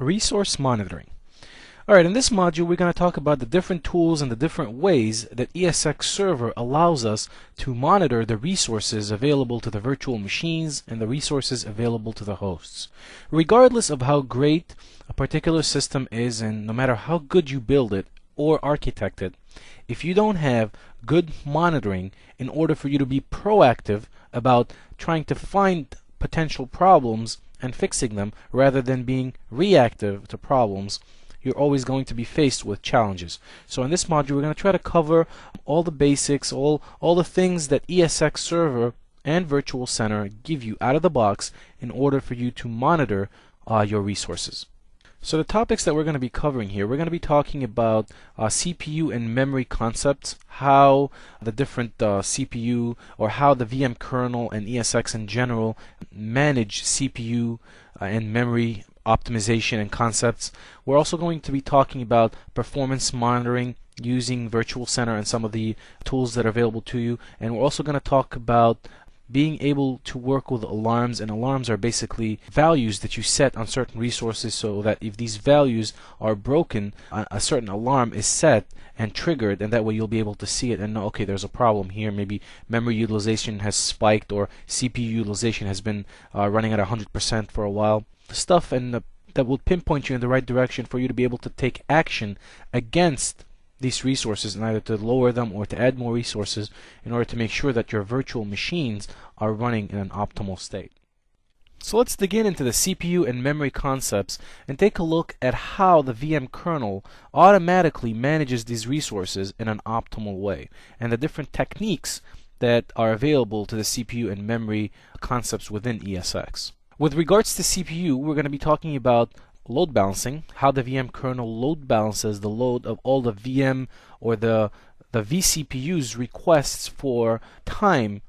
Resource monitoring. Alright, in this module we're going to talk about the different tools and the different ways that ESX Server allows us to monitor the resources available to the virtual machines and the resources available to the hosts. Regardless of how great a particular system is and no matter how good you build it or architect it, if you don't have good monitoring in order for you to be proactive about trying to find potential problems and fixing them rather than being reactive to problems, you're always going to be faced with challenges. So in this module we're going to try to cover all the basics, all the things that ESX Server and Virtual Center give you out of the box in order for you to monitor your resources. So the topics that we're going to be covering here, we're going to be talking about CPU and memory concepts, how the different CPU or how the VM kernel and ESX in general manage CPU and memory optimization and concepts. We're also going to be talking about performance monitoring using Virtual Center and some of the tools that are available to you, and we're also going to talk about being able to work with alarms, and alarms are basically values that you set on certain resources so that if these values are broken, a certain alarm is set and triggered, and that way you'll be able to see it and know, okay, there's a problem here. Maybe memory utilization has spiked or CPU utilization has been running at 100% for a while. Stuff that will pinpoint you in the right direction for you to be able to take action against these resources, and either to lower them or to add more resources in order to make sure that your virtual machines are running in an optimal state. So let's dig into the CPU and memory concepts and take a look at how the VM kernel automatically manages these resources in an optimal way, and the different techniques that are available to the CPU and memory concepts within ESX. With regards to CPU, we're going to be talking about load balancing, how the VM kernel load balances the load of all the VM or the vCPU's requests for time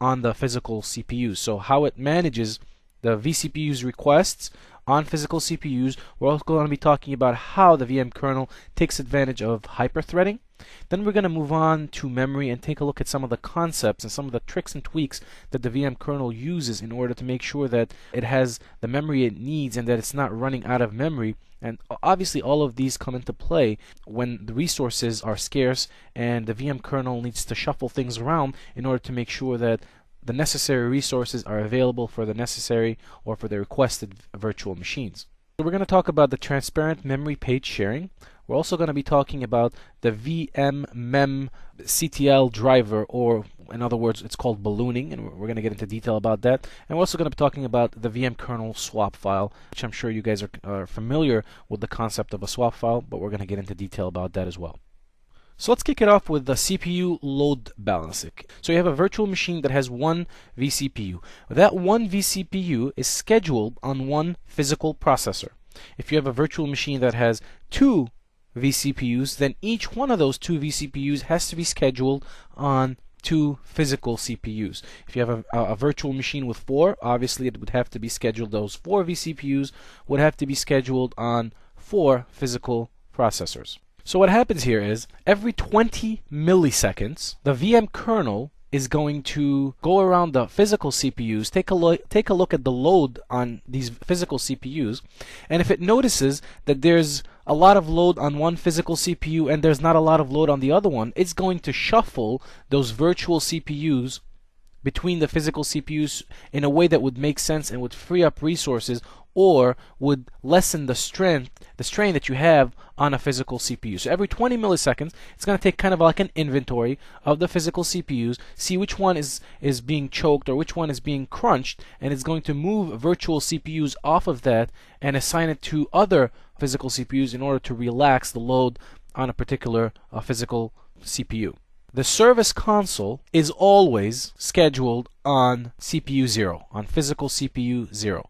on the physical CPUs. So how it manages the vCPU's requests on physical CPUs. We're also going to be talking about how the VM kernel takes advantage of hyperthreading. Then we're going to move on to memory and take a look at some of the concepts and some of the tricks and tweaks that the VM kernel uses in order to make sure that it has the memory it needs and that it's not running out of memory. And obviously all of these come into play when the resources are scarce and the VM kernel needs to shuffle things around in order to make sure that the necessary resources are available for the necessary or for the requested virtual machines. So we're going to talk about the transparent memory page sharing. We're also going to be talking about the VMmem CTL driver, or in other words, it's called ballooning, and we're going to get into detail about that. And we're also going to be talking about the VM kernel swap file, which I'm sure you guys are familiar with the concept of a swap file, but we're going to get into detail about that as well. So let's kick it off with the CPU load balancing. So you have a virtual machine that has one vCPU. That one vCPU is scheduled on one physical processor. If you have a virtual machine that has two vCPUs, then each one of those two vCPUs has to be scheduled on two physical CPUs. If you have a virtual machine with four, obviously it would have to be scheduled, those four vCPUs would have to be scheduled on four physical processors. So what happens here is every 20 milliseconds, the VM kernel is going to go around the physical CPUs, take a look at the load on these physical CPUs, and if it notices that there's a lot of load on one physical CPU and there's not a lot of load on the other one, it's going to shuffle those virtual CPUs between the physical CPUs in a way that would make sense and would free up resources or would lessen the strain that you have on a physical CPU. So every 20 milliseconds, it's going to take kind of like an inventory of the physical CPUs, see which one is being choked or which one is being crunched, and it's going to move virtual CPUs off of that and assign it to other physical CPUs in order to relax the load on a particular physical CPU. The service console is always scheduled on CPU 0, on physical CPU 0.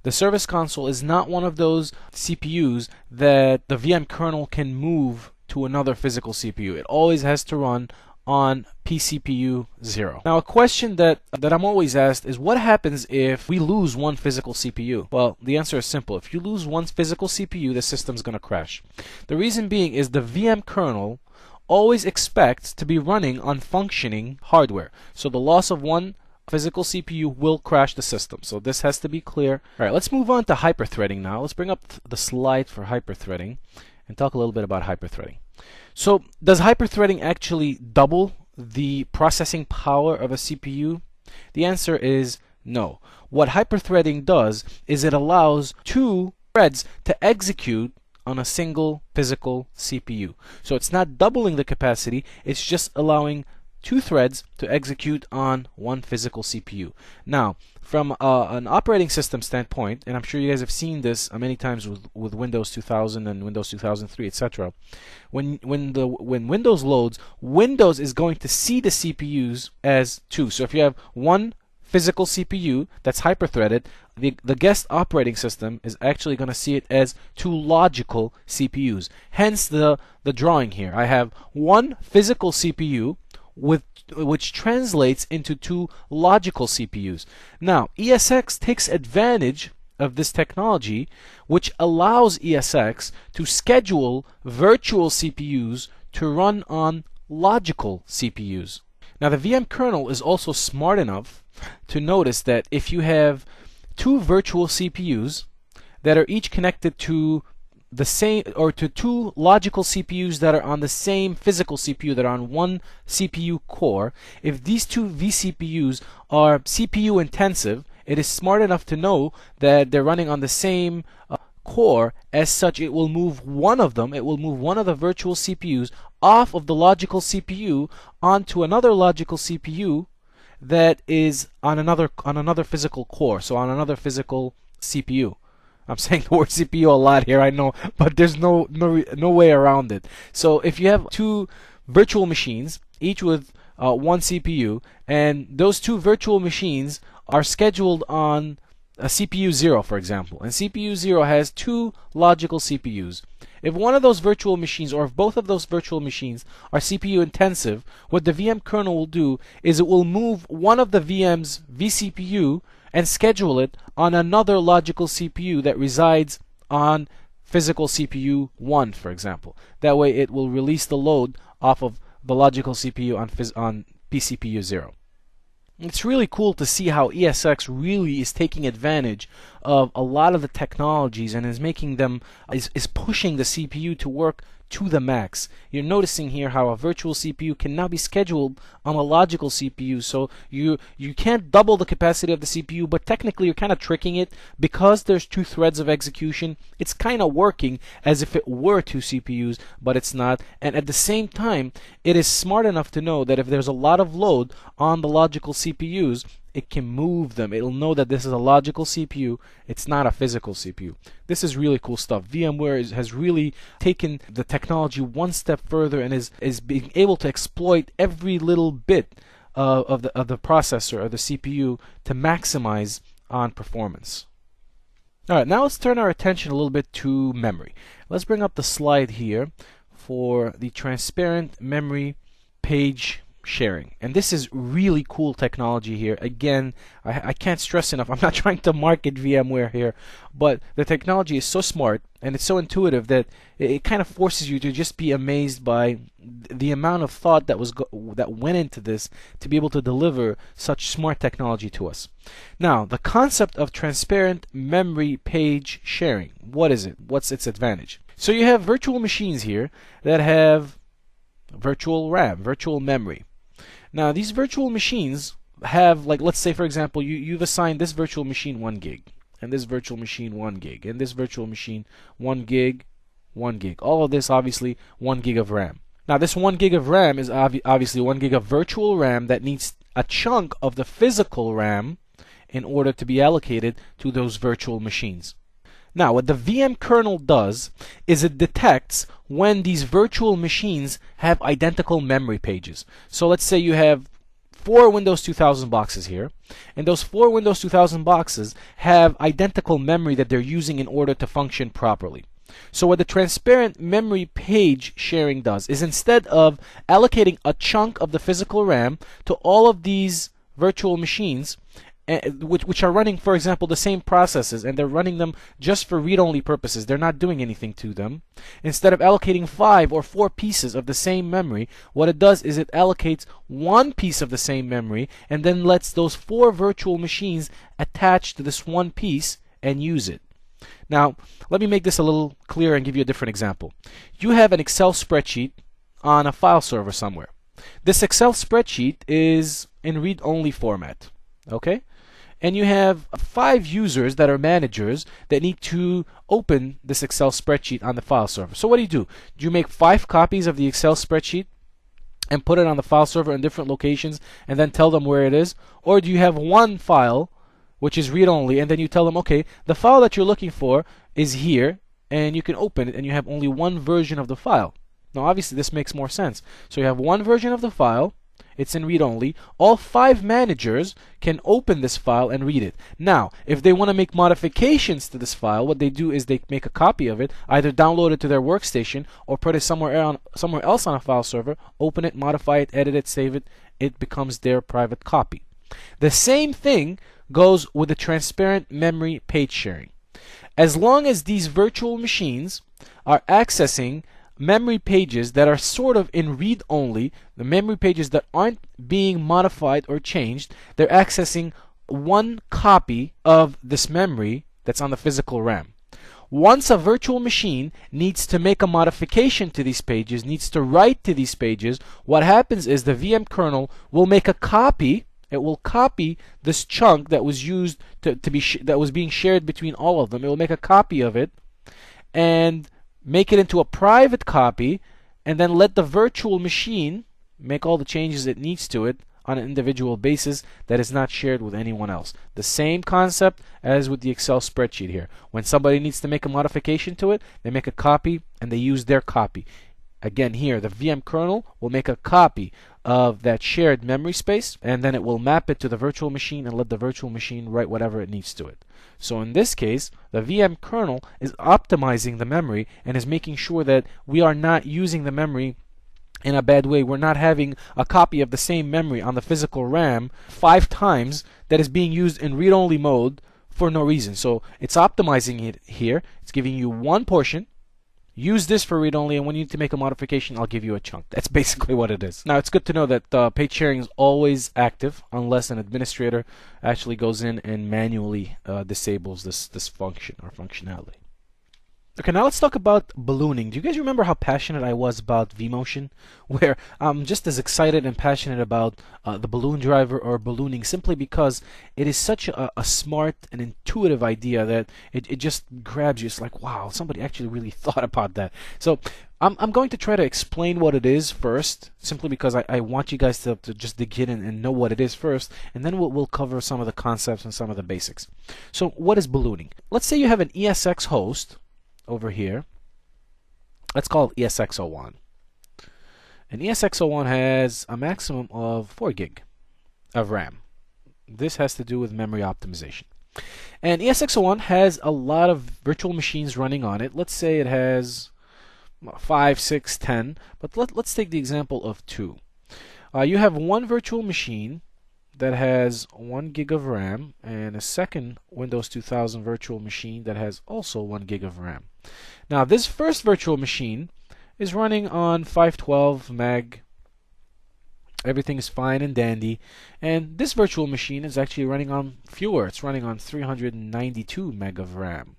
The service console is not one of those CPUs that the VM kernel can move to another physical CPU. It always has to run on pCPU 0. Now a question that I'm always asked is, what happens if we lose one physical CPU? Well, the answer is simple. If you lose one physical CPU, the system's going to crash. The reason being is the VM kernel always expects to be running on functioning hardware. So the loss of one physical CPU will crash the system. So this has to be clear. All right, let's move on to hyperthreading now. Let's bring up the slide for hyperthreading and talk a little bit about hyperthreading. So does hyperthreading actually double the processing power of a CPU? The answer is no. What hyperthreading does is it allows two threads to execute on a single physical CPU. So it's not doubling the capacity, it's just allowing two threads to execute on one physical CPU. Now, from an operating system standpoint, and I'm sure you guys have seen this many times with Windows 2000 and Windows 2003, etc. When Windows loads, Windows is going to see the CPUs as two. So if you have one physical CPU that's hyperthreaded, the guest operating system is actually going to see it as two logical CPUs. Hence the drawing here. I have one physical CPU which translates into two logical CPUs. Now, ESX takes advantage of this technology, which allows ESX to schedule virtual CPUs to run on logical CPUs. Now, the VM kernel is also smart enough to notice that if you have two virtual CPUs that are each connected to the same, or to two logical CPUs that are on the same physical CPU that are on one CPU core, if these two vCPUs are CPU intensive, it is smart enough to know that they're running on the same core. As such, it will move one of them, it will move one of the virtual CPUs off of the logical CPU onto another logical CPU that is on another physical core, so on another physical CPU. I'm saying the word CPU a lot here, I know, but there's no way around it. So if you have two virtual machines, each with one CPU, and those two virtual machines are scheduled on a CPU 0, for example, and CPU 0 has two logical CPUs. If one of those virtual machines, or if both of those virtual machines are CPU intensive, what the VM kernel will do is it will move one of the VM's vCPU and schedule it on another logical CPU that resides on physical CPU 1, for example. That way it will release the load off of the logical CPU on pCPU 0. It's really cool to see how ESX really is taking advantage of a lot of the technologies and is making them, is pushing the CPU to work to the max. You're noticing here how a virtual CPU can now be scheduled on a logical CPU, so you can't double the capacity of the CPU, but technically you're kind of tricking it because there's two threads of execution. It's kind of working as if it were two CPUs, but it's not. And at the same time, it is smart enough to know that if there's a lot of load on the logical CPUs, it can move them. It'll know that this is a logical CPU, it's not a physical CPU. This is really cool stuff. VMware has really taken the technology one step further and is being able to exploit every little bit of the processor or the CPU to maximize on performance. Alright, now let's turn our attention a little bit to memory. Let's bring up the slide here for the transparent memory page sharing. And this is really cool technology here. Again, I can't stress enough, I'm not trying to market VMware here, but the technology is so smart and it's so intuitive that it kind of forces you to just be amazed by the amount of thought that went into this to be able to deliver such smart technology to us. Now, the concept of transparent memory page sharing, what is it? What's its advantage? So you have virtual machines here that have virtual RAM, virtual memory. Now, these virtual machines have, like, let's say, for example, you've assigned this virtual machine 1 gig, and this virtual machine 1 gig, and this virtual machine 1 gig, 1 gig. All of this, obviously, 1 gig of RAM. Now, this 1 gig of RAM is obviously 1 gig of virtual RAM that needs a chunk of the physical RAM in order to be allocated to those virtual machines. Now, what the VM kernel does is it detects when these virtual machines have identical memory pages. So let's say you have 4 Windows 2000 boxes here, and those 4 Windows 2000 boxes have identical memory that they're using in order to function properly. So what the transparent memory page sharing does is, instead of allocating a chunk of the physical RAM to all of these virtual machines, which are running, for example, the same processes, and they're running them just for read-only purposes. They're not doing anything to them. Instead of allocating 5 or 4 pieces of the same memory, what it does is it allocates one piece of the same memory and then lets those 4 virtual machines attach to this one piece and use it. Now, let me make this a little clearer and give you a different example. You have an Excel spreadsheet on a file server somewhere. This Excel spreadsheet is in read-only format, okay? And you have 5 users that are managers that need to open this Excel spreadsheet on the file server. So what do? Do you make 5 copies of the Excel spreadsheet and put it on the file server in different locations and then tell them where it is? Or do you have one file which is read-only, and then you tell them, okay, the file that you're looking for is here, and you can open it, and you have only one version of the file? Now, obviously, this makes more sense. So you have one version of the file, it's in read-only. All 5 managers can open this file and read it. Now, if they want to make modifications to this file, what they do is they make a copy of it, either download it to their workstation or put it somewhere else on a file server, open it, modify it, edit it, save it. It becomes their private copy. The same thing goes with the transparent memory page sharing. As long as these virtual machines are accessing memory pages that are sort of in read-only, the memory pages that aren't being modified or changed, they're accessing one copy of this memory that's on the physical RAM. Once a virtual machine needs to make a modification to these pages, needs to write to these pages, what happens is the VM kernel will make a copy. It will copy this chunk that was used that was being shared between all of them. It will make a copy of it and make it into a private copy, and then let the virtual machine make all the changes it needs to it on an individual basis that is not shared with anyone else. The same concept as with the Excel spreadsheet here. When somebody needs to make a modification to it, they make a copy and they use their copy. Again, here, the VM kernel will make a copy of that shared memory space, and then it will map it to the virtual machine and let the virtual machine write whatever it needs to it. So in this case, the VM kernel is optimizing the memory and is making sure that we are not using the memory in a bad way. We're not having a copy of the same memory on the physical RAM 5 times that is being used in read-only mode for no reason. So it's optimizing it here. It's giving you one portion. Use this for read-only, and when you need to make a modification, I'll give you a chunk. That's basically what it is. Now, it's good to know that page sharing is always active unless an administrator actually goes in and manually disables this function or functionality. Okay, now let's talk about ballooning. Do you guys remember how passionate I was about vMotion? Where I'm just as excited and passionate about the balloon driver or ballooning, simply because it is such a smart and intuitive idea that it just grabs you. It's like, wow, somebody actually really thought about that. So I'm going to try to explain what it is first, simply because I want you guys to just dig in and know what it is first, and then we'll cover some of the concepts and some of the basics. So what is ballooning? Let's say you have an ESX host over here. Let's call it ESX01. And ESX01 has a maximum of 4 gig of RAM. This has to do with memory optimization. And ESX01 has a lot of virtual machines running on it. Let's say it has 5, 6, 10, but let's take the example of 2. You have one virtual machine that has 1 gig of RAM and a second Windows 2000 virtual machine that has also 1 gig of RAM. Now, this first virtual machine is running on 512 meg. Everything is fine and dandy. And this virtual machine is actually running on fewer. It's running on 392 meg of RAM.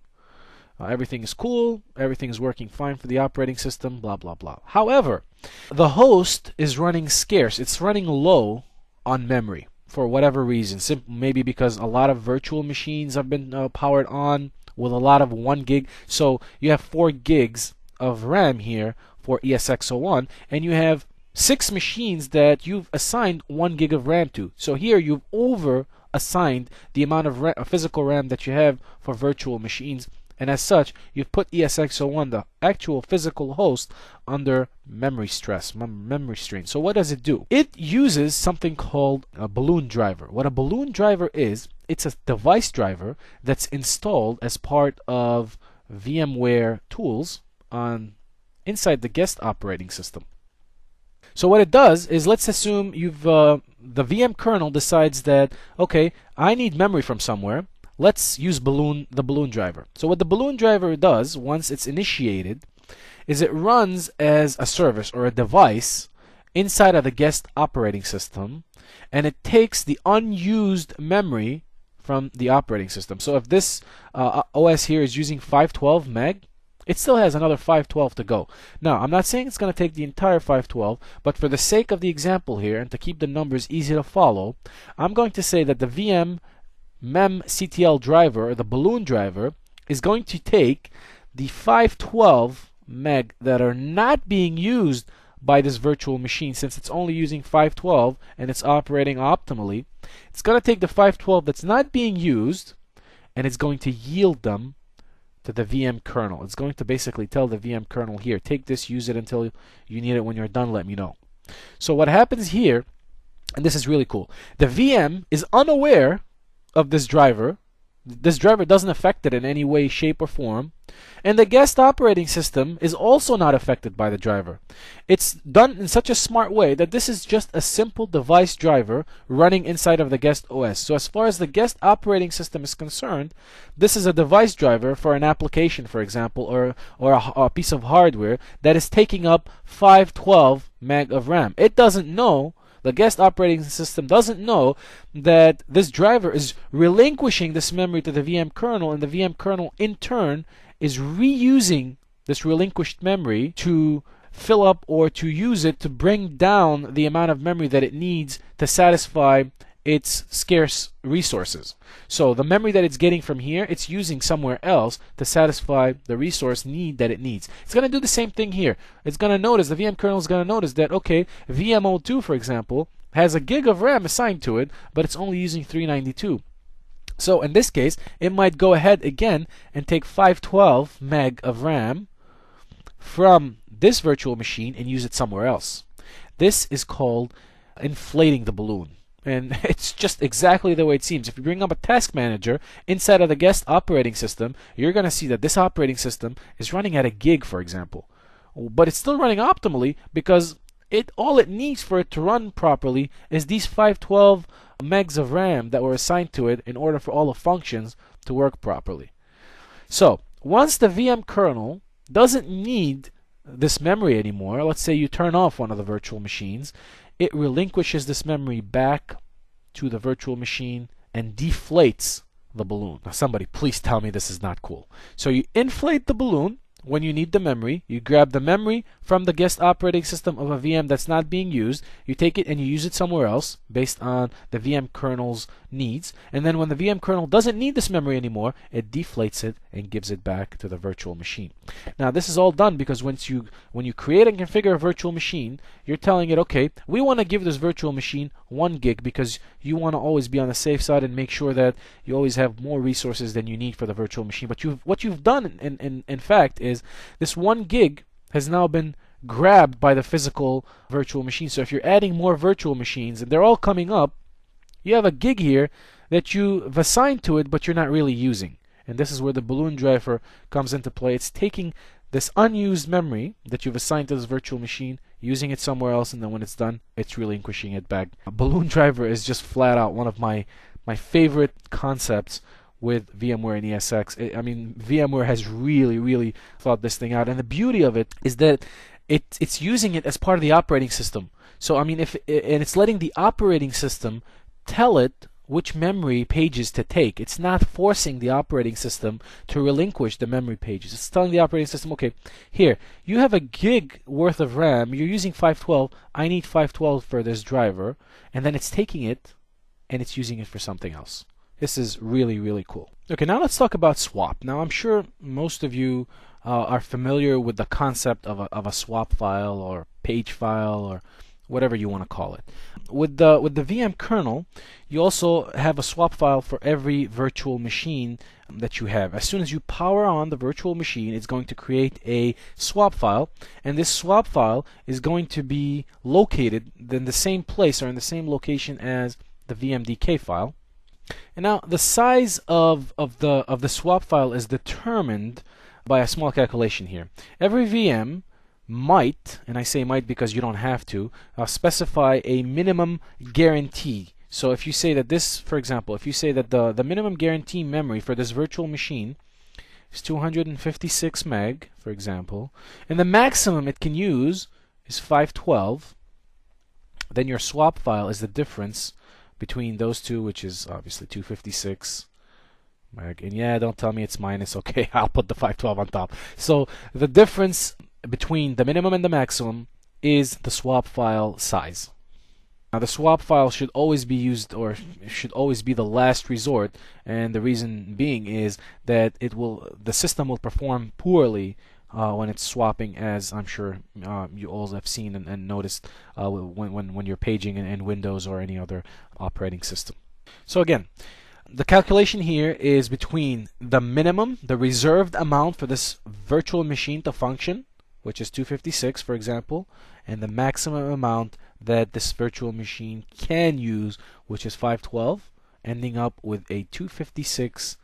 Everything is cool. Everything is working fine for the operating system, blah, blah, blah. However, the host is running scarce. It's running low on memory for whatever reason. Maybe because a lot of virtual machines have been powered on with a lot of 1 gig. So you have 4 gigs of RAM here for ESX01, and you have 6 machines that you've assigned 1 gig of RAM to. So here you've over assigned the amount of physical RAM that you have for virtual machines, and as such, you've put ESX01, the actual physical host, under memory stress, memory strain. So what does it do? It uses something called a balloon driver. What a balloon driver is, it's a device driver that's installed as part of VMware tools inside the guest operating system. So what it does is, let's assume the VM kernel decides that, okay, I need memory from somewhere. Let's use the balloon driver. So what the balloon driver does once it's initiated is it runs as a service or a device inside of the guest operating system, and it takes the unused memory from the operating system. So if this OS here is using 512 meg, it still has another 512 to go. Now, I'm not saying it's going to take the entire 512, but for the sake of the example here and to keep the numbers easy to follow, I'm going to say that the VM memctl driver, or the balloon driver, is going to take the 512 meg that are not being used by this virtual machine. Since it's only using 512 and it's operating optimally, it's going to take the 512 that's not being used and it's going to yield them to the VM kernel. It's going to basically tell the VM kernel, here, take this, use it until you need it. When you're done, let me know. So what happens here, and this is really cool, the VM is unaware of this driver. This driver doesn't affect it in any way, shape, or form. And the guest operating system is also not affected by the driver. It's done in such a smart way that this is just a simple device driver running inside of the guest OS. So as far as the guest operating system is concerned, this is a device driver for an application, for example, or a piece of hardware that is taking up 512 meg of RAM. It doesn't know, the guest operating system doesn't know that this driver is relinquishing this memory to the VM kernel, and the VM kernel in turn is reusing this relinquished memory to fill up or to use it to bring down the amount of memory that it needs to satisfy its scarce resources. So the memory that it's getting from here, it's using somewhere else to satisfy the resource need that it needs. It's going to do the same thing here. It's going to notice, the VM kernel is going to notice that, okay, VM02, for example, has a gig of RAM assigned to it, but it's only using 392. So in this case, it might go ahead again and take 512 meg of RAM from this virtual machine and use it somewhere else. This is called inflating the balloon. And it's just exactly the way it seems. If you bring up a task manager inside of the guest operating system, you're going to see that this operating system is running at a gig, for example. But it's still running optimally because all it needs for it to run properly is these 512 megs of RAM that were assigned to it in order for all the functions to work properly. So once the VM kernel doesn't need this memory anymore, let's say you turn off one of the virtual machines, it relinquishes this memory back to the virtual machine and deflates the balloon. Now somebody please tell me this is not cool. So you inflate the balloon when you need the memory. You grab the memory from the guest operating system of a VM that's not being used. You take it and you use it somewhere else based on the VM kernel's needs. And then when the VM kernel doesn't need this memory anymore, it deflates it and gives it back to the virtual machine. Now this is all done because when you create and configure a virtual machine, you're telling it, okay, we want to give this virtual machine 1 gig because you want to always be on the safe side and make sure that you always have more resources than you need for the virtual machine. But what you've done in fact is this 1 gig has now been grabbed by the physical virtual machine. So if you're adding more virtual machines and they're all coming up, you have a gig here that you've assigned to it but you're not really using. And this is where the balloon driver comes into play. It's taking this unused memory that you've assigned to this virtual machine, using it somewhere else, and then when it's done, it's relinquishing it back. A balloon driver is just flat out one of my favorite concepts with VMware and ESX. I mean, VMware has really thought this thing out, and the beauty of it is that it's using it as part of the operating system. So I mean, and it's letting the operating system tell it which memory pages to take. It's not forcing the operating system to relinquish the memory pages. It's telling the operating system, okay, here, you have a gig worth of RAM, you're using 512, I need 512 for this driver, and then it's taking it and it's using it for something else. This is really cool. Okay, now let's talk about swap. Now I'm sure most of you are familiar with the concept of a swap file or page file or whatever you want to call it. With the VM kernel, you also have a swap file for every virtual machine that you have. As soon as you power on the virtual machine, it's going to create a swap file, and this swap file is going to be located in the same place or in the same location as the VMDK file. And now the size of the swap file is determined by a small calculation here. Every VM might, and I say might because you don't have to, specify a minimum guarantee. So if you say that this, for example, if you say that the minimum guarantee memory for this virtual machine is 256 meg, for example, and the maximum it can use is 512, then your swap file is the difference between those two, which is obviously 256 meg. And yeah, don't tell me it's minus. Okay, I'll put the 512 on top. So the difference between the minimum and the maximum is the swap file size. Now the swap file should always be used, or should always be the last resort, and the reason being is that the system will perform poorly when it's swapping, as I'm sure you all have seen and noticed when you're paging in Windows or any other operating system. So again, the calculation here is between the minimum, the reserved amount for this virtual machine to function, which is 256, for example, and the maximum amount that this virtual machine can use, which is 512, ending up with a 256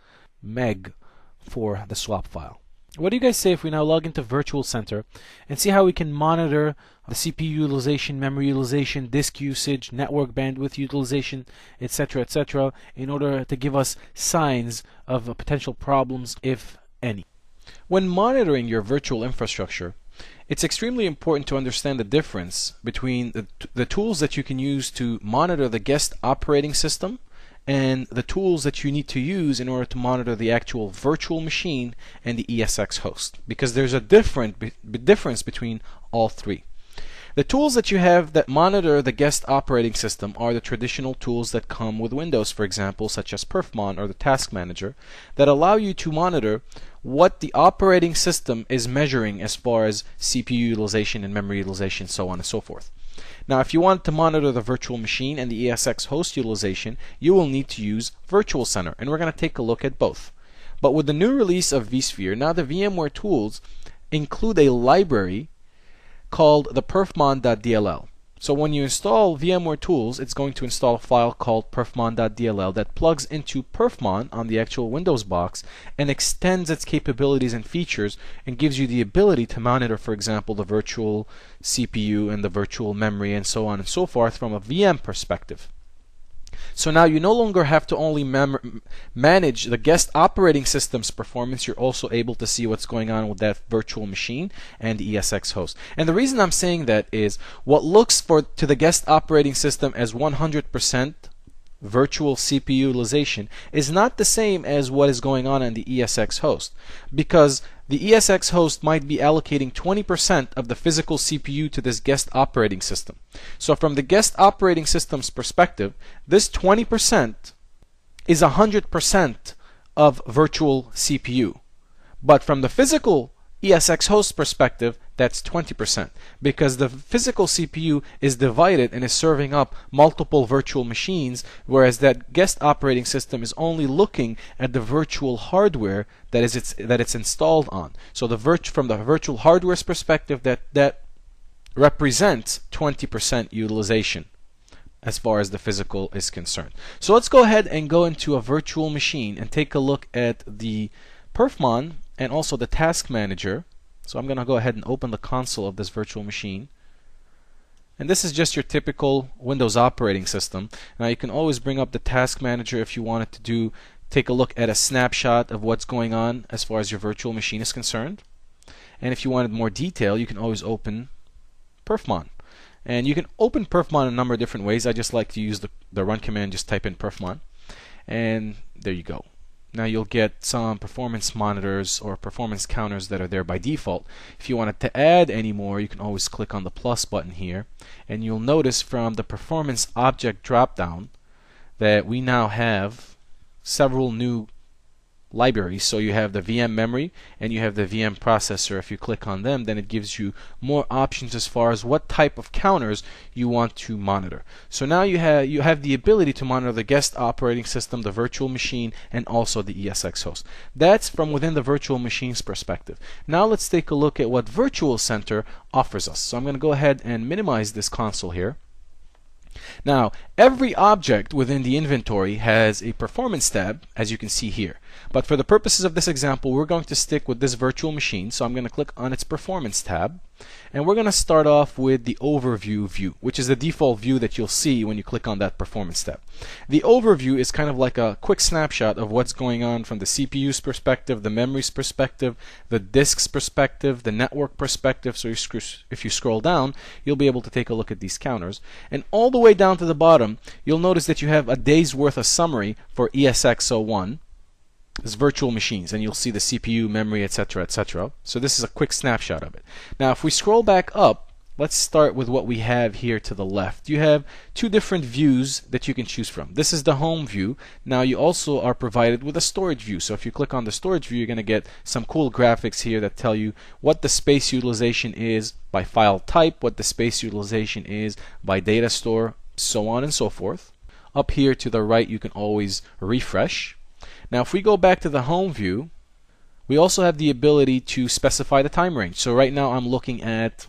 meg for the swap file. What do you guys say if we now log into Virtual Center and see how we can monitor the CPU utilization, memory utilization, disk usage, network bandwidth utilization, etc., in order to give us signs of potential problems, if any? When monitoring your virtual infrastructure, it's extremely important to understand the difference between the tools that you can use to monitor the guest operating system and the tools that you need to use in order to monitor the actual virtual machine and the ESX host, because there's a difference between all three. The tools that you have that monitor the guest operating system are the traditional tools that come with Windows, for example, such as Perfmon or the Task Manager, that allow you to monitor what the operating system is measuring as far as CPU utilization and memory utilization, so on and so forth. Now, if you want to monitor the virtual machine and the ESX host utilization, you will need to use Virtual Center, and we're going to take a look at both. But with the new release of vSphere, now the VMware tools include a library called the perfmon.dll. So when you install VMware tools, it's going to install a file called perfmon.dll that plugs into Perfmon on the actual Windows box and extends its capabilities and features and gives you the ability to monitor, for example, the virtual CPU and the virtual memory and so on and so forth from a VM perspective. So now you no longer have to only manage the guest operating system's performance, you're also able to see what's going on with that virtual machine and the ESX host. And the reason I'm saying that is what looks to the guest operating system as 100% virtual CPU utilization is not the same as what is going on in the ESX host, because the ESX host might be allocating 20% of the physical CPU to this guest operating system. So from the guest operating system's perspective, this 20% is 100% of virtual CPU. But from the physical ESX host perspective, that's 20%, because the physical CPU is divided and is serving up multiple virtual machines, whereas that guest operating system is only looking at the virtual hardware that it's installed on. So from the virtual hardware's perspective, that represents 20% utilization as far as the physical is concerned. So let's go ahead and go into a virtual machine and take a look at the Perfmon and also the Task Manager. So I'm going to go ahead and open the console of this virtual machine. And this is just your typical Windows operating system. Now you can always bring up the Task Manager if you wanted to take a look at a snapshot of what's going on as far as your virtual machine is concerned. And if you wanted more detail, you can always open Perfmon. And you can open Perfmon in a number of different ways. I just like to use the run command, just type in Perfmon. And there you go. Now you'll get some performance monitors or performance counters that are there by default. If you wanted to add any more, you can always click on the plus button here, and you'll notice from the performance object dropdown that we now have several new libraries. So you have the VM memory and you have the VM processor. If you click on them, then it gives you more options as far as what type of counters you want to monitor. So now you have the ability to monitor the guest operating system, the virtual machine, and also the ESX host. That's from within the virtual machine's perspective. Now let's take a look at what Virtual Center offers us. So I'm going to go ahead and minimize this console here. Now, every object within the inventory has a performance tab, as you can see here. But for the purposes of this example, we're going to stick with this virtual machine. So I'm going to click on its performance tab. And we're going to start off with the overview view, which is the default view that you'll see when you click on that performance tab. The overview is kind of like a quick snapshot of what's going on from the CPU's perspective, the memory's perspective, the disk's perspective, the network perspective. So if you scroll down, you'll be able to take a look at these counters. And all the way down to the bottom, you'll notice that you have a day's worth of summary for ESX01. It's virtual machines, and you'll see the CPU, memory, etc., etc. So this is a quick snapshot of it. Now, if we scroll back up, let's start with what we have here to the left. You have two different views that you can choose from. This is the home view. Now, you also are provided with a storage view. So if you click on the storage view, you're going to get some cool graphics here that tell you what the space utilization is by file type, what the space utilization is by data store, so on and so forth. Up here to the right, you can always refresh. Now, if we go back to the home view, we also have the ability to specify the time range. So right now I'm looking at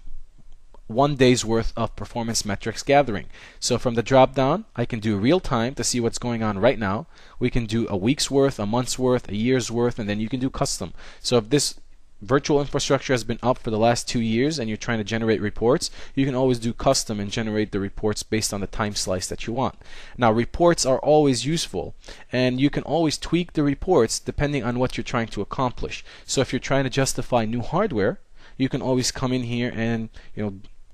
1 day's worth of performance metrics gathering. So from the drop down, I can do real time to see what's going on right now. We can do a week's worth, a month's worth, a year's worth, and then you can do custom. So if this virtual infrastructure has been up for the last 2 years and you're trying to generate reports, you can always do custom and generate the reports based on the time slice that you want. Now, reports are always useful, and you can always tweak the reports depending on what you're trying to accomplish. So if you're trying to justify new hardware, you can always come in here and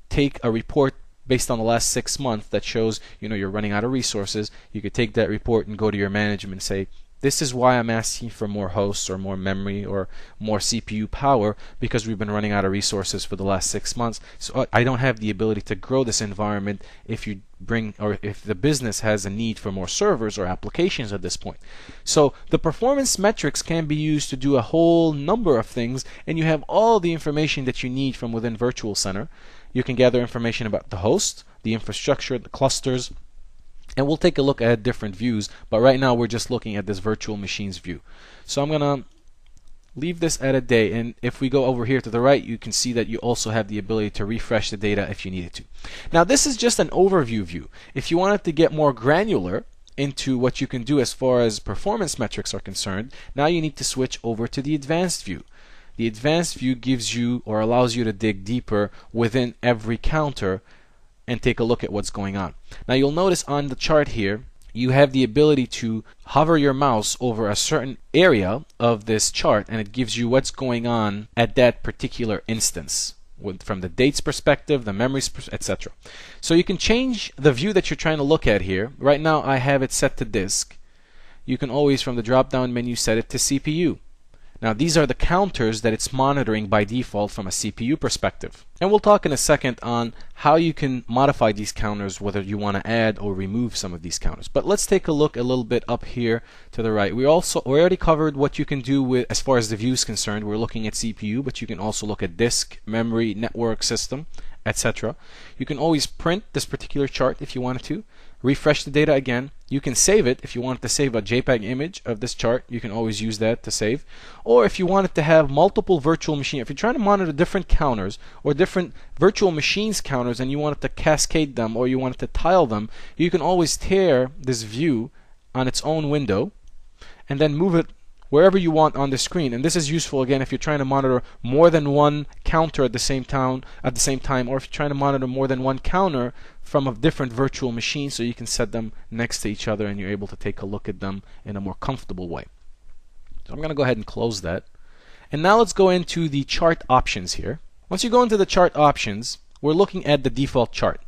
take a report based on the last 6 months that shows you're running out of resources. You could take that report and go to your management and say, this is why I'm asking for more hosts or more memory or more CPU power, because we've been running out of resources for the last 6 months. So I don't have the ability to grow this environment if the business has a need for more servers or applications at this point. So the performance metrics can be used to do a whole number of things, and you have all the information that you need from within Virtual Center. You can gather information about the host, the infrastructure, the clusters, and we'll take a look at different views, but right now we're just looking at this virtual machines view. So I'm going to leave this at a day, and if we go over here to the right, you can see that you also have the ability to refresh the data if you needed to. Now, this is just an overview view. If you wanted to get more granular into what you can do as far as performance metrics are concerned, now you need to switch over to the advanced view. The advanced view gives you or allows you to dig deeper within every counter and take a look at what's going on. Now, you'll notice on the chart here, you have the ability to hover your mouse over a certain area of this chart, and it gives you what's going on at that particular instance, from the dates perspective, the memories, etc. So you can change the view that you're trying to look at here. Right now, I have it set to disk. You can always, from the drop-down menu, set it to CPU. Now, these are the counters that it's monitoring by default from a CPU perspective. And we'll talk in a second on how you can modify these counters, whether you want to add or remove some of these counters. But let's take a look a little bit up here to the right. We already covered what you can do with as far as the view is concerned. We're looking at CPU, but you can also look at disk, memory, network, system, etc. You can always print this particular chart if you wanted to. Refresh the data again. You can save it. If you wanted to save a JPEG image of this chart, you can always use that to save. Or if you wanted to have multiple virtual machines, if you're trying to monitor different counters or different virtual machines counters and you wanted to cascade them or you wanted to tile them, you can always tear this view on its own window and then move it wherever you want on the screen. And this is useful again if you're trying to monitor more than one counter at the same time, or if you're trying to monitor more than one counter from a different virtual machine, so you can set them next to each other and you're able to take a look at them in a more comfortable way. So I'm going to go ahead and close that. And now let's go into the chart options here. Once you go into the chart options, we're looking at the default chart.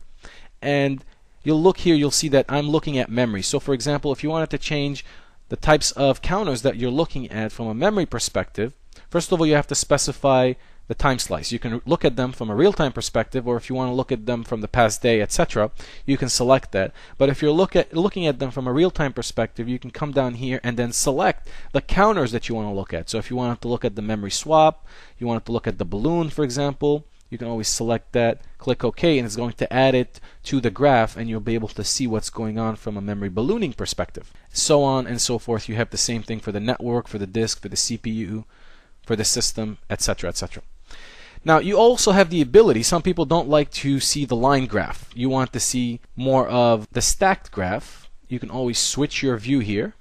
And you'll look here, you'll see that I'm looking at memory. So for example, if you wanted to change the types of counters that you're looking at from a memory perspective, first of all, you have to specify the time slice. You can look at them from a real-time perspective, or if you want to look at them from the past day, etc., you can select that. But if you're looking at them from a real-time perspective, you can come down here and then select the counters that you want to look at. So if you wanted to look at the memory swap, you wanted to look at the balloon, for example, you can always select that, click OK, and it's going to add it to the graph, and you'll be able to see what's going on from a memory ballooning perspective. So on and so forth. You have the same thing for the network, for the disk, for the CPU, for the system, etc., etc. Now, you also have the ability, some people don't like to see the line graph. You want to see more of the stacked graph. You can always switch your view here,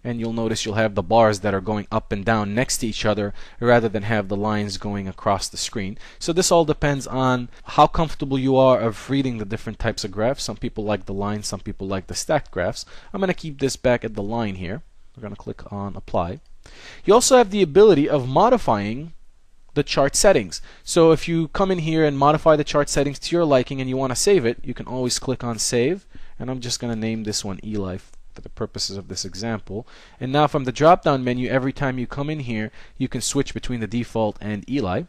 and you'll notice you'll have the bars that are going up and down next to each other rather than have the lines going across the screen. So this all depends on how comfortable you are of reading the different types of graphs. Some people like the lines, some people like the stacked graphs. I'm going to keep this back at the line here. We're going to click on apply. You also have the ability of modifying the chart settings. So if you come in here and modify the chart settings to your liking and you want to save it, you can always click on save, and I'm just going to name this one Eli for the purposes of this example. And now from the drop down menu, every time you come in here, you can switch between the default and Eli.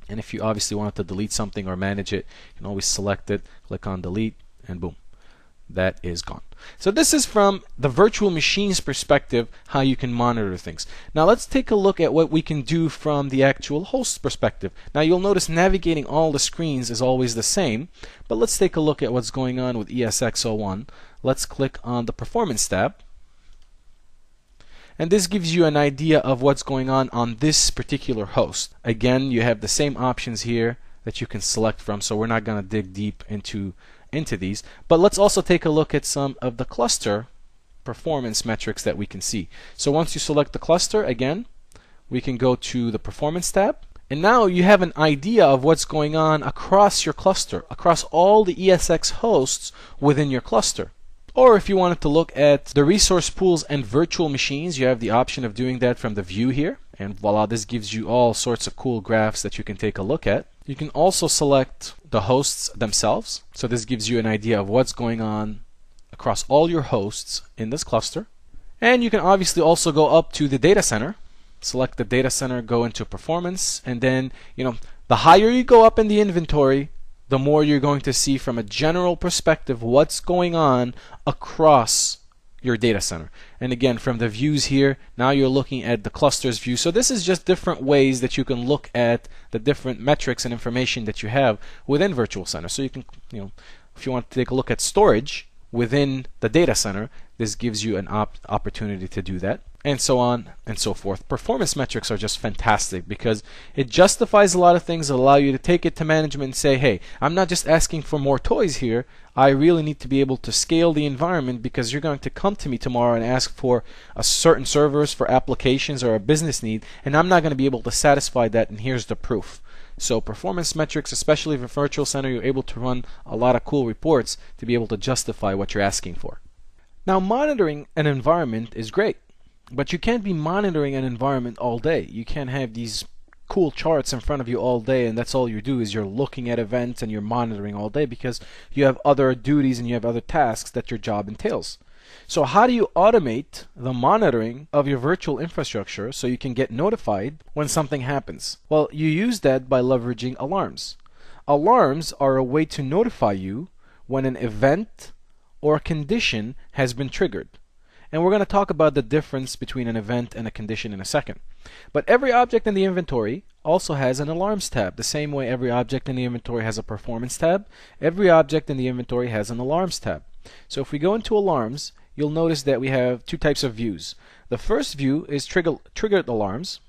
And if you obviously wanted to delete something or manage it, you can always select it, click on delete, and boom, that is gone. So this is from the virtual machine's perspective, how you can monitor things. Now let's take a look at what we can do from the actual host perspective. Now you'll notice navigating all the screens is always the same, but let's take a look at what's going on with ESX01. Let's click on the Performance tab. And this gives you an idea of what's going on this particular host. Again, you have the same options here that you can select from, so we're not going to dig deep into these. But let's also take a look at some of the cluster performance metrics that we can see. So once you select the cluster, again, we can go to the Performance tab. And now you have an idea of what's going on across your cluster, across all the ESX hosts within your cluster. Or if you wanted to look at the resource pools and virtual machines, you have the option of doing that from the view here. And voila, this gives you all sorts of cool graphs that you can take a look at. You can also select the hosts themselves. So this gives you an idea of what's going on across all your hosts in this cluster. And you can obviously also go up to the data center, select the data center, go into performance, and then, the higher you go up in the inventory, the more you're going to see from a general perspective what's going on across your data center. And again, from the views here, now you're looking at the clusters view. So this is just different ways that you can look at the different metrics and information that you have within Virtual Center. So you can, if you want to take a look at storage within the data center, this gives you an opportunity to do that, and so on and so forth. Performance metrics are just fantastic because it justifies a lot of things that allow you to take it to management and say, hey, I'm not just asking for more toys here. I really need to be able to scale the environment because you're going to come to me tomorrow and ask for a certain servers for applications or a business need, and I'm not going to be able to satisfy that, and here's the proof. So performance metrics, especially for Virtual Center, you're able to run a lot of cool reports to be able to justify what you're asking for. Now, monitoring an environment is great, but you can't be monitoring an environment all day. You can't have these cool charts in front of you all day and that's all you do is you're looking at events and you're monitoring all day, because you have other duties and you have other tasks that your job entails. So how do you automate the monitoring of your virtual infrastructure so you can get notified when something happens? Well, you use that by leveraging alarms. Alarms are a way to notify you when an event or a condition has been triggered. And we're going to talk about the difference between an event and a condition in a second. But every object in the inventory also has an alarms tab. The same way every object in the inventory has a performance tab, every object in the inventory has an alarms tab. So if we go into alarms, you'll notice that we have two types of views. The first view is triggered alarms.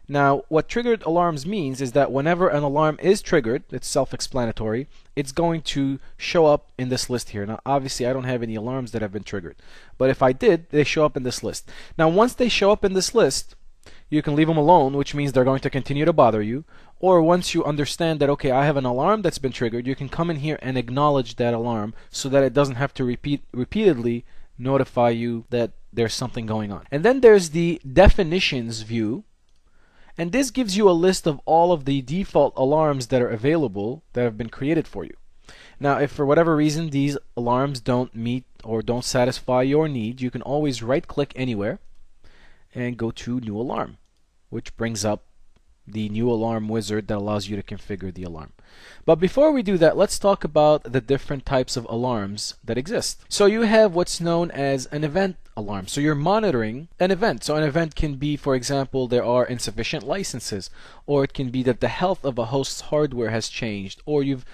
Now, what triggered alarms means is that whenever an alarm is triggered, it's self-explanatory, it's going to show up in this list here. Now, obviously, I don't have any alarms that have been triggered, but if I did, they show up in this list. Now, once they show up in this list, you can leave them alone, which means they're going to continue to bother you. Or once you understand that, okay, I have an alarm that's been triggered, you can come in here and acknowledge that alarm so that it doesn't have to repeatedly notify you that there's something going on. And then there's the definitions view. And this gives you a list of all of the default alarms that are available that have been created for you. Now, if for whatever reason these alarms don't meet or don't satisfy your need, you can always right-click anywhere and go to New Alarm, which brings up the New Alarm wizard that allows you to configure the alarm. But before we do that, let's talk about the different types of alarms that exist. So you have what's known as an event alarm. So you're monitoring an event. So an event can be, for example, there are insufficient licenses, or it can be that the health of a host's hardware has changed, or you've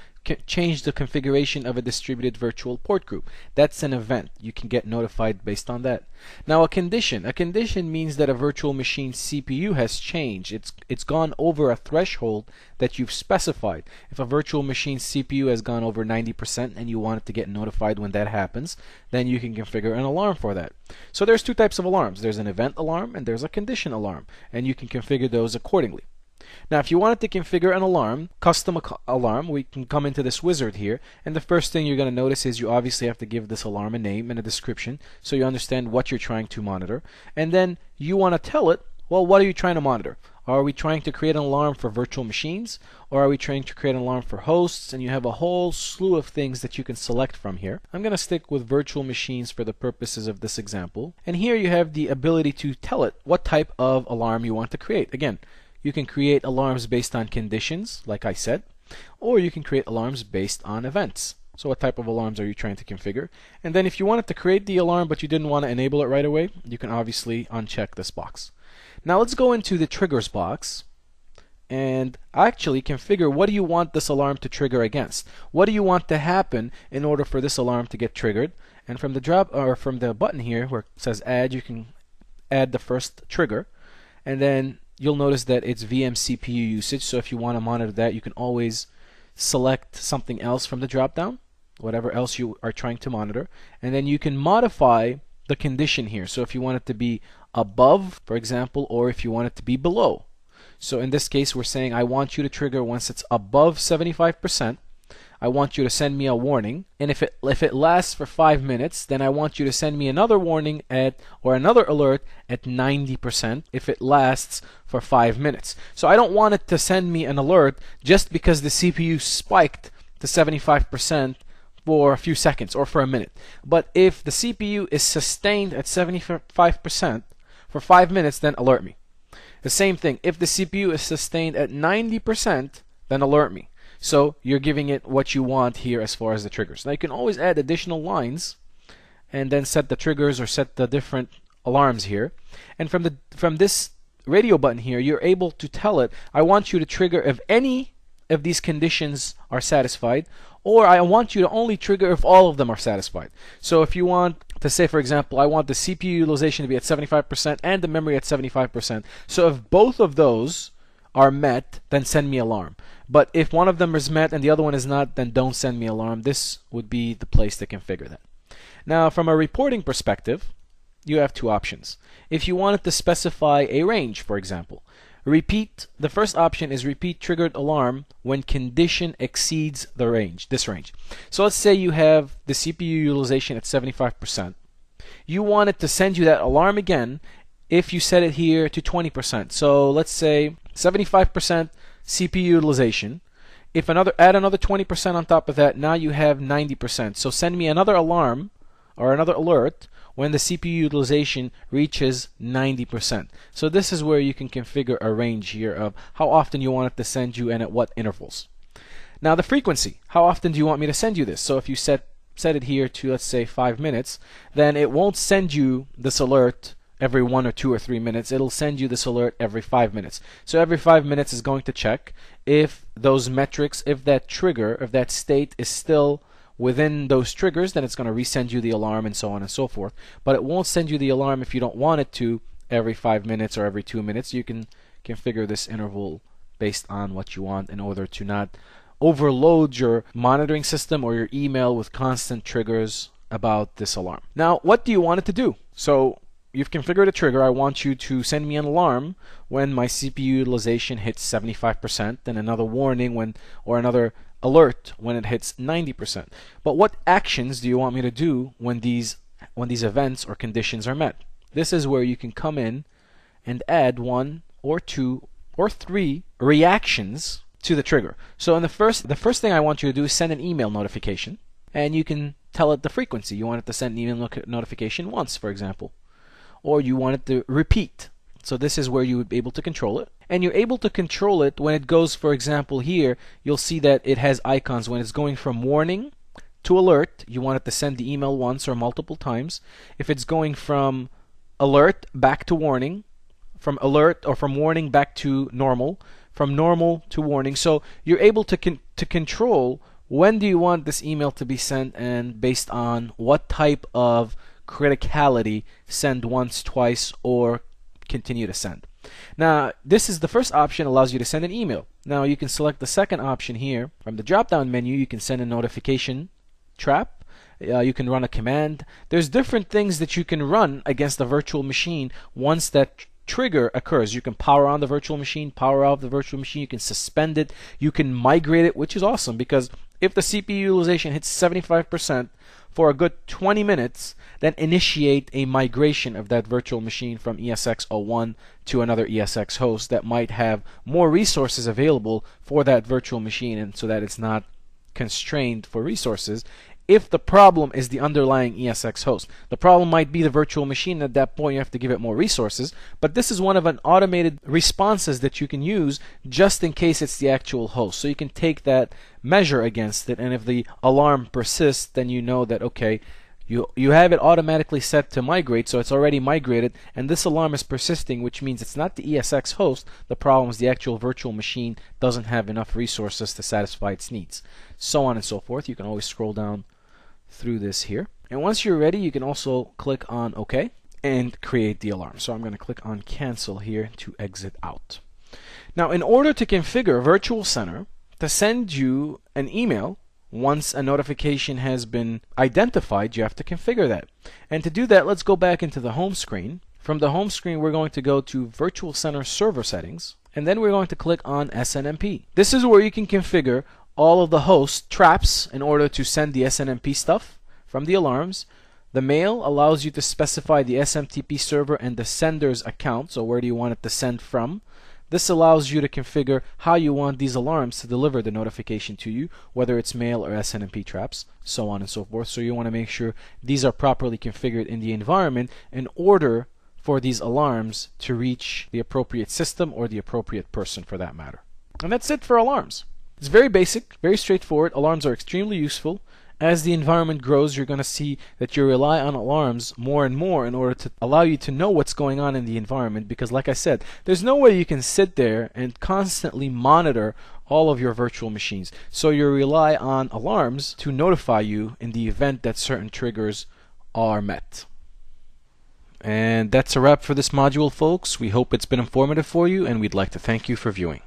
change the configuration of a distributed virtual port group. That's an event. You can get notified based on that. Now a condition means that a virtual machine CPU has changed. It's gone over a threshold that you've specified. If a virtual machine CPU has gone over 90% and you want it to get notified when that happens, then you can configure an alarm for that. So there's two types of alarms. There's an event alarm and there's a condition alarm, and you can configure those accordingly. Now, if you wanted to configure an alarm, custom alarm, we can come into this wizard here, and the first thing you're going to notice is you obviously have to give this alarm a name and a description so you understand what you're trying to monitor. And then you want to tell it, well, what are you trying to monitor? Are we trying to create an alarm for virtual machines, or are we trying to create an alarm for hosts? And you have a whole slew of things that you can select from here. I'm going to stick with virtual machines for the purposes of this example. And here you have the ability to tell it what type of alarm you want to create. Again, you can create alarms based on conditions, like I said, or you can create alarms based on events. So what type of alarms are you trying to configure? And then if you wanted to create the alarm but you didn't want to enable it right away, you can obviously uncheck this box. Now let's go into the triggers box and actually configure what do you want this alarm to trigger against. What do you want to happen in order for this alarm to get triggered? And from the button here where it says add, you can add the first trigger, and then you'll notice that it's VM CPU usage. So if you want to monitor that, you can always select something else from the drop down, whatever else you are trying to monitor, and then you can modify the condition here. So if you want it to be above, for example, or if you want it to be below. So in this case, we're saying I want you to trigger once it's above 75%. I want you to send me a warning, and if it lasts for 5 minutes, then I want you to send me another warning or another alert at 90% if it lasts for 5 minutes. So I don't want it to send me an alert just because the CPU spiked to 75% for a few seconds or for a minute. But if the CPU is sustained at 75% for 5 minutes, then alert me. The same thing, if the CPU is sustained at 90%, then alert me. So you're giving it what you want here as far as the triggers. Now you can always add additional lines and then set the triggers or set the different alarms here. And from this radio button here, you're able to tell it, I want you to trigger if any of these conditions are satisfied, or I want you to only trigger if all of them are satisfied. So if you want to say, for example, I want the CPU utilization to be at 75% and the memory at 75%. So if both of those are met, then send me alarm. But if one of them is met and the other one is not, then don't send me alarm. This would be the place to configure that. Now, from a reporting perspective, you have two options. If you wanted to specify a range, for example, the first option is repeat triggered alarm when condition exceeds the range, this range. So let's say you have the CPU utilization at 75%. You want it to send you that alarm again if you set it here to 20%. So let's say 75% CPU utilization. If add another 20% on top of that, now you have 90%. So send me another alarm or another alert when the CPU utilization reaches 90%. So this is where you can configure a range here of how often you want it to send you and at what intervals. Now the frequency, how often do you want me to send you this? So if you set it here to, let's say, 5 minutes, then it won't send you this alert every 1 or 2 or 3 minutes. It'll send you this alert every 5 minutes. So every 5 minutes is going to check if those metrics, if that trigger, if that state is still within those triggers, then it's going to resend you the alarm and so on and so forth. But it won't send you the alarm if you don't want it to every 5 minutes or every 2 minutes. You can configure this interval based on what you want in order to not overload your monitoring system or your email with constant triggers about this alarm. Now, what do you want it to do? So you've configured a trigger. I want you to send me an alarm when my CPU utilization hits 75%, and another warning or another alert when it hits 90%. But what actions do you want me to do when these events or conditions are met? This is where you can come in and add 1 or 2 or 3 reactions to the trigger. So the first thing I want you to do is send an email notification, and you can tell it the frequency. You want it to send an email notification once, for example, or you want it to repeat. So this is where you would be able to control it. And you're able to control it when it goes, for example, here, you'll see that it has icons. When it's going from warning to alert, you want it to send the email once or multiple times. If it's going from alert back to warning, from alert or from warning back to normal, from normal to warning. So you're able to control when do you want this email to be sent, and based on what type of criticality, send once, twice, or continue to send. Now, this is the first option, allows you to send an email. Now, you can select the second option here. From the drop-down menu, you can send a notification trap. You can run a command. There's different things that you can run against the virtual machine once that trigger occurs. You can power on the virtual machine, power off the virtual machine, you can suspend it, you can migrate it, which is awesome because if the CPU utilization hits 75% for a good 20 minutes, then initiate a migration of that virtual machine from ESX01 to another ESX host that might have more resources available for that virtual machine, and so that it's not constrained for resources. If the problem is the underlying ESX host, the problem might be the virtual machine. At that point, you have to give it more resources. But this is one of an automated responses that you can use just in case it's the actual host. So you can take that measure against it, and if the alarm persists, then you know that, okay, you have it automatically set to migrate, so it's already migrated, and this alarm is persisting, which means it's not the ESX host. The problem is the actual virtual machine doesn't have enough resources to satisfy its needs. So on and so forth. You can always scroll down through this here. And once you're ready, you can also click on OK and create the alarm. So I'm going to click on cancel here to exit out. Now, in order to configure Virtual Center to send you an email once a notification has been identified, you have to configure that. And to do that, let's go back into the home screen. From the home screen, we're going to go to Virtual Center Server Settings, and then we're going to click on SNMP. This is where you can configure all of the host traps in order to send the SNMP stuff from the alarms. The mail allows you to specify the SMTP server and the sender's account, so where do you want it to send from. This allows you to configure how you want these alarms to deliver the notification to you, whether it's mail or SNMP traps, so on and so forth. So you want to make sure these are properly configured in the environment in order for these alarms to reach the appropriate system or the appropriate person for that matter. And that's it for alarms. It's very basic, very straightforward. Alarms are extremely useful. As the environment grows, you're going to see that you rely on alarms more and more in order to allow you to know what's going on in the environment, because like I said, there's no way you can sit there and constantly monitor all of your virtual machines. So you rely on alarms to notify you in the event that certain triggers are met. And that's a wrap for this module, folks. We hope it's been informative for you, and we'd like to thank you for viewing.